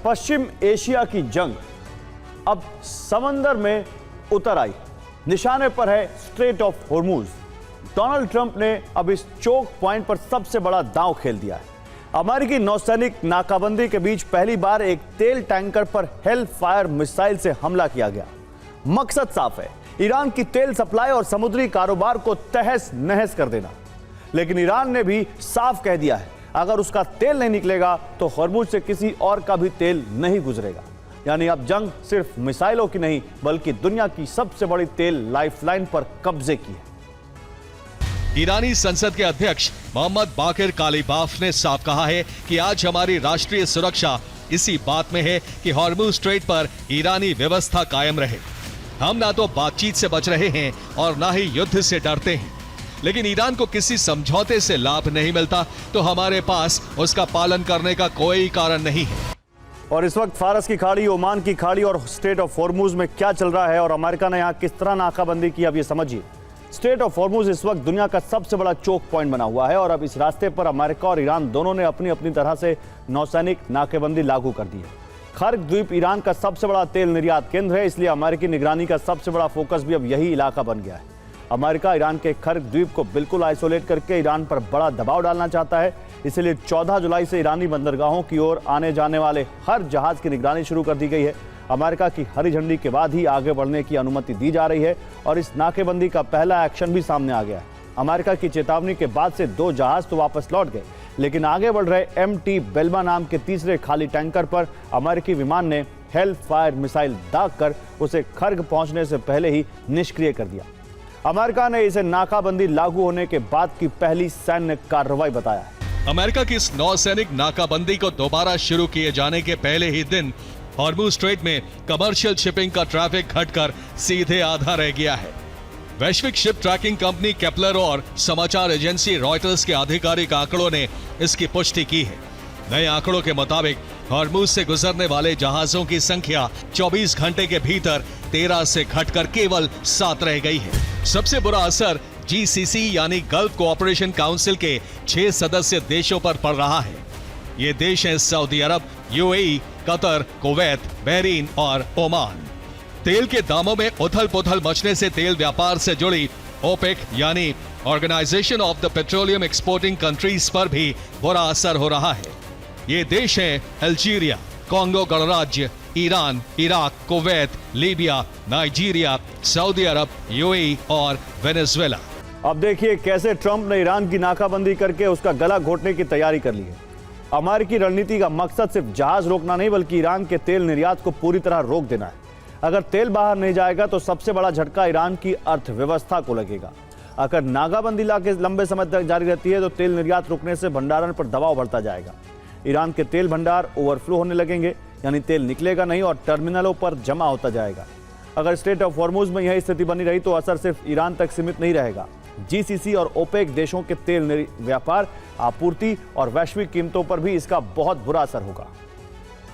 पश्चिम Asia की जंग अब समंदर में उतर आई। निशाने पर है straight of Hormuz. Donald Trump ने अब इस चोक पॉइंट पर सबसे बड़ा दांव खेल दिया है। अमेरिकी नौसैनिक नाकाबंदी के बीच पहली बार एक तेल टैंकर पर हेल फायर मिसाइल से हमला किया गया। मकसद साफ है, ईरान की तेल सप्लाई और समुद्री कारोबार को तहस नहस कर देना। लेकिन ईरान ने भी साफ कह दिया है, अगर उसका तेल नहीं निकलेगा तो हॉर्मूज से किसी और का भी तेल नहीं गुजरेगा। यानी अब जंग सिर्फ मिसाइलों की नहीं, बल्कि दुनिया की सबसे बड़ी तेल लाइफलाइन पर कब्जे की है। ईरानी संसद के अध्यक्ष मोहम्मद बाकिर कालीबाफ ने साफ कहा है कि आज हमारी राष्ट्रीय सुरक्षा इसी बात में है कि हॉर्मूज स्ट्रेट पर ईरानी व्यवस्था कायम रहे। हम ना तो बातचीत से बच रहे हैं और ना ही युद्ध से डरते हैं, लेकिन ईरान को किसी समझौते से लाभ नहीं मिलता तो हमारे पास उसका पालन करने का कोई कारण नहीं है। और इस वक्त फारस की खाड़ी, ओमान की खाड़ी और स्ट्रेट ऑफ हॉर्मूज में क्या चल रहा है और अमेरिका ने यहाँ किस तरह नाकाबंदी की, अब ये समझिए। स्ट्रेट ऑफ हॉर्मूज इस वक्त दुनिया का सबसे बड़ा चोक पॉइंट बना हुआ है और अब इस रास्ते पर अमेरिका और ईरान दोनों ने अपनी अपनी तरह से नौसैनिक नाकेबंदी लागू कर दी है। खर्ग द्वीप ईरान का सबसे बड़ा तेल निर्यात केंद्र है, इसलिए अमेरिकी निगरानी का सबसे बड़ा फोकस भी अब यही इलाका बन गया है। अमेरिका ईरान के खर्ग द्वीप को बिल्कुल आइसोलेट करके ईरान पर बड़ा दबाव डालना चाहता है। इसलिए 14 जुलाई से ईरानी बंदरगाहों की ओर आने जाने वाले हर जहाज की निगरानी शुरू कर दी गई है। अमेरिका की हरी झंडी के बाद ही आगे बढ़ने की अनुमति दी जा रही है और इस नाकेबंदी का पहला एक्शन भी सामने आ गया है। अमेरिका की चेतावनी के बाद से 2 जहाज तो वापस लौट गए, लेकिन आगे बढ़ रहे MT बेल्मा नाम के तीसरे खाली टैंकर पर अमेरिकी विमान ने हेल फायर मिसाइल दागकर उसे खर्ग पहुंचने से पहले ही निष्क्रिय कर दिया। अमेरिका ने इसे नाकाबंदी लागू होने के बाद की पहली सैन्य कार्रवाई बताया है। अमेरिका की इस नौसैनिक नाकाबंदी को दोबारा शुरू किए जाने के पहले ही दिन हॉर्मूज स्ट्रेट में कमर्शियल शिपिंग का ट्रैफिक घटकर सीधे आधा रह गया है। वैश्विक शिप ट्रैकिंग कंपनी केपलर और समाचार एजेंसी रॉयटर्स के आधिकारिक आंकड़ों ने इसकी पुष्टि की है। नए आंकड़ों के मुताबिक हॉर्मूज से गुजरने वाले जहाजों की संख्या 24 घंटे के भीतर 13 से घटकर केवल 7 रह गई है। सबसे बुरा असर GCC यानी गल्फ कोऑपरेशन काउंसिल के 6 सदस्य देशों पर पड़ रहा है। ये देश हैं Saudi Arab, UAE, Qatar, Kuwait, Bahrain और ओमान। तेल के दामों में उथल पुथल मचने से तेल व्यापार से जुड़ी OPEC यानी organisation of the petroleum exporting countries पर भी बुरा असर हो रहा है। ये देश हैं अल्जीरिया, कांगो गणराज्य, Iran, Iraq, Kuwait, Libya, Nigeria, Saudi Arab, UAE और वेनेजुएला। अब देखिए कैसे ट्रंप ने ईरान की नाकाबंदी करके उसका गला घोटने की तैयारी कर ली है। अमेरिकी रणनीति का मकसद सिर्फ जहाज रोकना नहीं, बल्कि ईरान के तेल निर्यात को पूरी तरह रोक देना है। अगर तेल बाहर नहीं जाएगा तो सबसे बड़ा झटका ईरान की अर्थव्यवस्था को लगेगा। अगर नाकाबंदी लंबे समय तक जारी रहती है तो तेल निर्यात रुकने से भंडारण पर दबाव बढ़ता जाएगा। ईरान के तेल भंडार ओवरफ्लो होने लगेंगे, यानी तेल निकलेगा नहीं और टर्मिनलों पर जमा होता जाएगा। अगर स्ट्रेट ऑफ हॉर्मूज में यही स्थिति बनी रही तो असर सिर्फ ईरान तक सीमित नहीं रहेगा। GCC और OPEC देशों के तेल व्यापार, आपूर्ति और वैश्विक कीमतों पर भी इसका बहुत बुरा असर होगा।